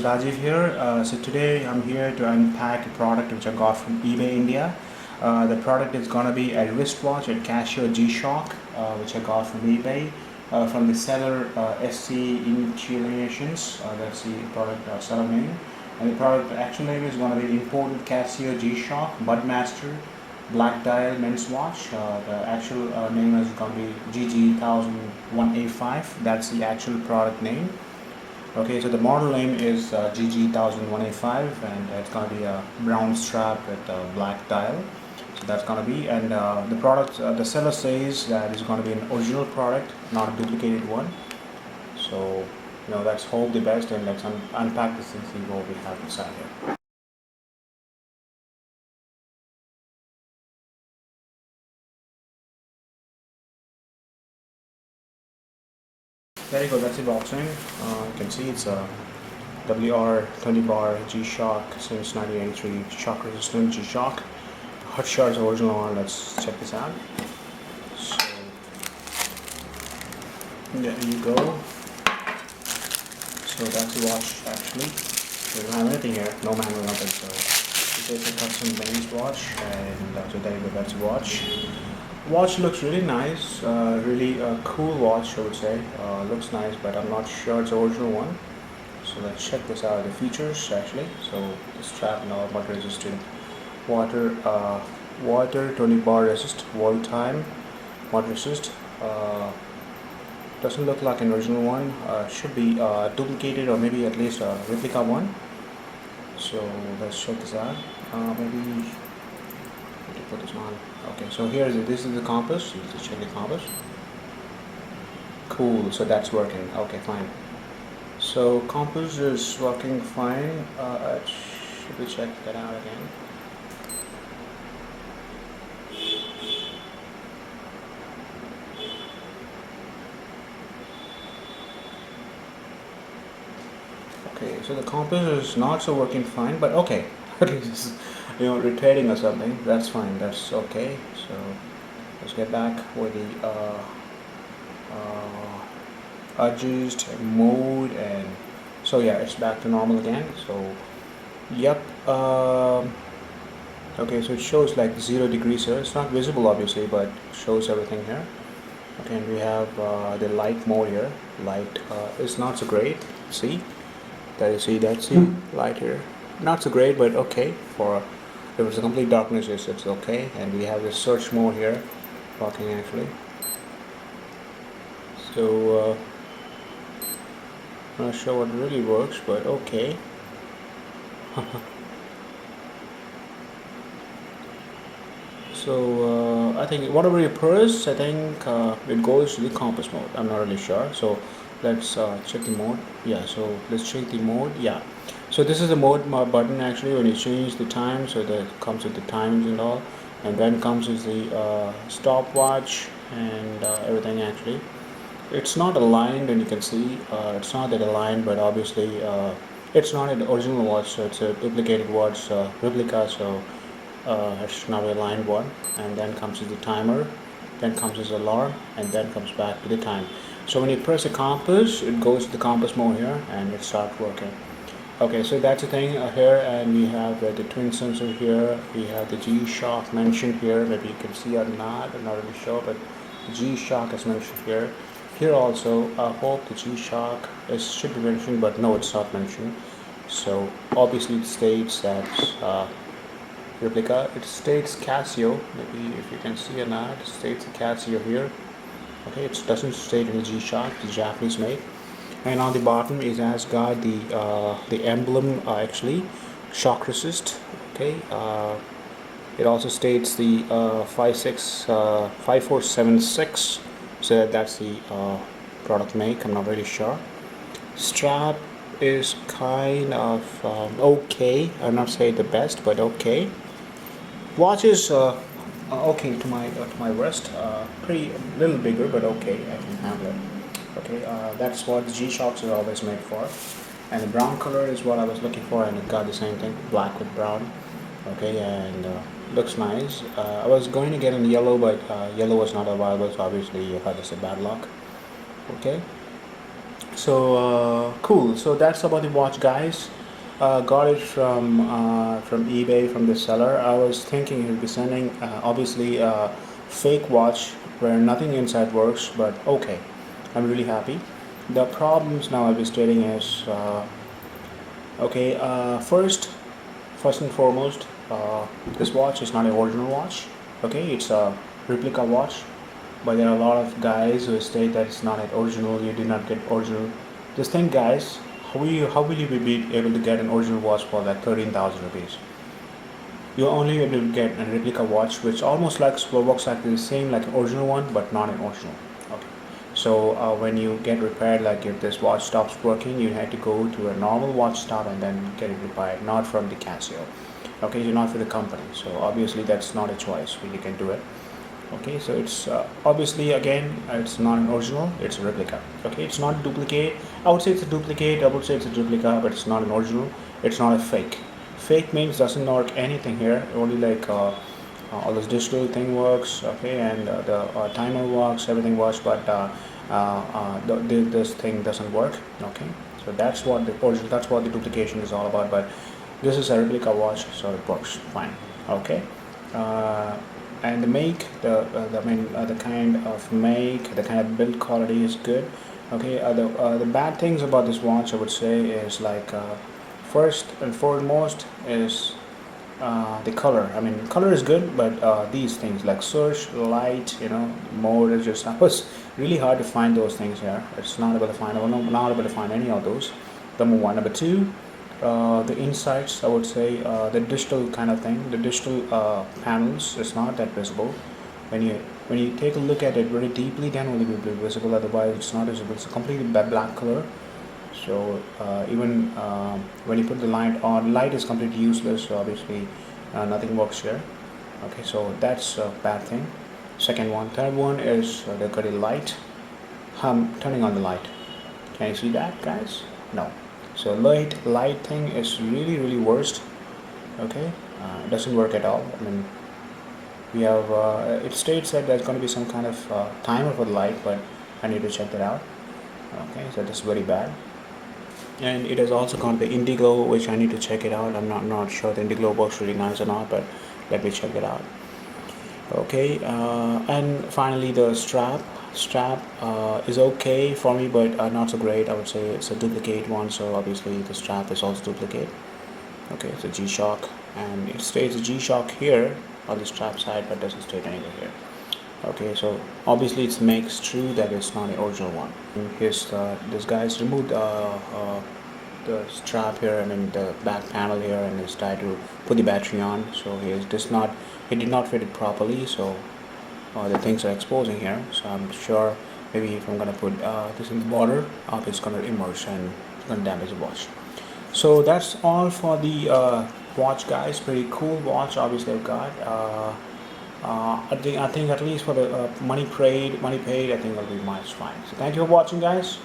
Rajiv here. So today I'm here to unpack a product which I got from eBay India. The product is gonna be a wristwatch at Casio G-Shock, which I got from eBay from the seller SC Intuitions. That's the product seller name, and the product actual name is gonna be imported Casio G-Shock Mudmaster black dial men's watch. The actual name is gonna be GG-1000 That's the actual product name. Okay, so the model name is GG-1000 and it's gonna be a brown strap with a black dial. So that's gonna be, and the product, the seller says that it's gonna be an original product, not a duplicated one. So, let's hope the best, and let's unpack this and see what we have inside here. There you go, that's the box name. You can see it's a WR20 bar G-Shock since 1983, shock resistant G-Shock. Hot Shards original one. Let's check this out. So there you go. So that's the watch actually. We don't have anything here, no manual, nothing. So it's a custom men's watch, and so there you go, that's the watch. Watch looks really nice, really cool watch I would say. Looks nice, but I'm not sure it's the original one. So let's check this out, the features actually. So the strap and all, water resistant, water 20 bar resist, wall time, water resist. Doesn't look like an original one. Should be duplicated, or maybe at least a replica one. So let's check this out. Maybe put this on. Okay, so this is the compass. Let's check the compass. Cool, so that's working. Okay, fine. So compass is working fine. Should we check that out again? Okay, so the compass is not so working fine, but okay. At least rotating or something. That's fine. That's okay. So let's get back with the adjust mode, and so yeah, it's back to normal again. So yep. Okay, so it shows like 0 degrees here. It's not visible obviously, but shows everything here. Okay, and we have the light mode here. Light is not so great. See, that's the light here. Not so great, but okay. For if it's a complete darkness, it's okay. And we have the search mode here, talking actually. So not sure what really works, but okay. So I think whatever you press, I think it goes to the compass mode. I'm not really sure. So let's check the mode. Yeah, so let's check the mode. Yeah, so this is the mode button actually. When you change the time, so that comes with the times and all, and then comes with the stopwatch and everything actually. It's not aligned, and you can see it's not that aligned, but obviously it's not an original watch, so it's a duplicated watch, replica. So it's not an aligned one. And then comes with the timer, then comes with the alarm, and then comes back to the time. So when you press the compass, it goes to the compass mode here, and it starts working. Okay, so that's the thing here, and we have the twin sensor here. We have the G-Shock mentioned here. Maybe you can see or not. I'm not really sure, but G-Shock is mentioned here. Here also, I hope the G-Shock should be mentioned, but no, it's not mentioned. So obviously it states that replica. It states Casio. Maybe if you can see or not, it states Casio here. Okay, it doesn't state any G-Shock. It's Japanese made. And on the bottom it has got the emblem actually, shock resist. Okay, it also states the 5476. So that's the product make. I'm not really sure. Strap is kind of okay. I'll not say the best, but okay. Watch is okay to my wrist. Pretty little bigger, but okay. I can handle it. Okay, that's what the G-Shocks are always made for. And the brown color is what I was looking for, and it got the same thing, black with brown. Okay, and looks nice. I was going to get in yellow, but yellow was not available, so obviously that's a bad luck. Okay, so cool. So that's about the watch, guys. got it from eBay, from the seller. I was thinking he'll be sending obviously a fake watch where nothing inside works, but okay, I'm really happy. The problems now I'll be stating is okay. First and foremost, this watch is not an original watch. Okay, it's a replica watch, but there are a lot of guys who state that it's not an original. You did not get original. Just think, guys, how will you be able to get an original watch for like 13,000 rupees? You're only able to get a replica watch, which almost like works like the same like an original one, but not an original. Okay. So when you get repaired, like if this watch stops working, you have to go to a normal watch shop and then get it repaired, not from the Casio. Okay, you're not for the company. So obviously that's not a choice. You can do it. Okay, so it's obviously again it's not an original, it's a replica. Okay, it's not a duplicate. I would say it's a duplicate, I would say it's a replica, but it's not an original, it's not a fake. Fake means doesn't work anything here, only like all this digital thing works. Okay, and the timer works, everything works, but this thing doesn't work. Okay, so that's what the original, that's what the duplication is all about. But this is a replica watch, so it works fine. Okay. uh, and the make, the kind of make, the kind of build quality is good. Okay, the bad things about this watch I would say is like first and foremost is the color. I mean, color is good, but these things like search, light, mode is just it was really hard to find those things here. It's not able to find. I'm not able to find any of those. Number one. Number two, the insights. I would say the digital kind of thing. The digital panels is not that visible. When you take a look at it very deeply, then only will be visible. Otherwise, it's not visible. It's a completely black color. So even when you put the light on, light is completely useless. So obviously nothing works here. Okay, so that's a bad thing. Second one. Third one is the got a light. I'm turning on the light. Can you see that, guys? No. So light thing is really worst. Okay, it doesn't work at all. I mean, we have it states that there's going to be some kind of timer for the light, but I need to check that out. Okay, so that's very bad. And it has also got the Indiglo, which I need to check it out. I'm not sure the Indiglo works really nice or not, but let me check it out. Okay, and finally the strap is okay for me, but not so great. I would say it's a duplicate one, so obviously the strap is also duplicate. Okay, it's a G-Shock, and it states G-Shock here on the strap side, but doesn't state anywhere here. Okay, so obviously it makes true that it's not the original one. This guy's removed the strap here, I mean the back panel here, and he's tried to put the battery on. So he did not fit it properly. So the things are exposing here. So I'm sure maybe if I'm gonna put this in the border, it's gonna immerse and it's gonna damage the watch. So that's all for the watch, guys. Pretty cool watch. Obviously, I've got. I think at least for the money paid, I think it'll be much fine. So thank you for watching, guys.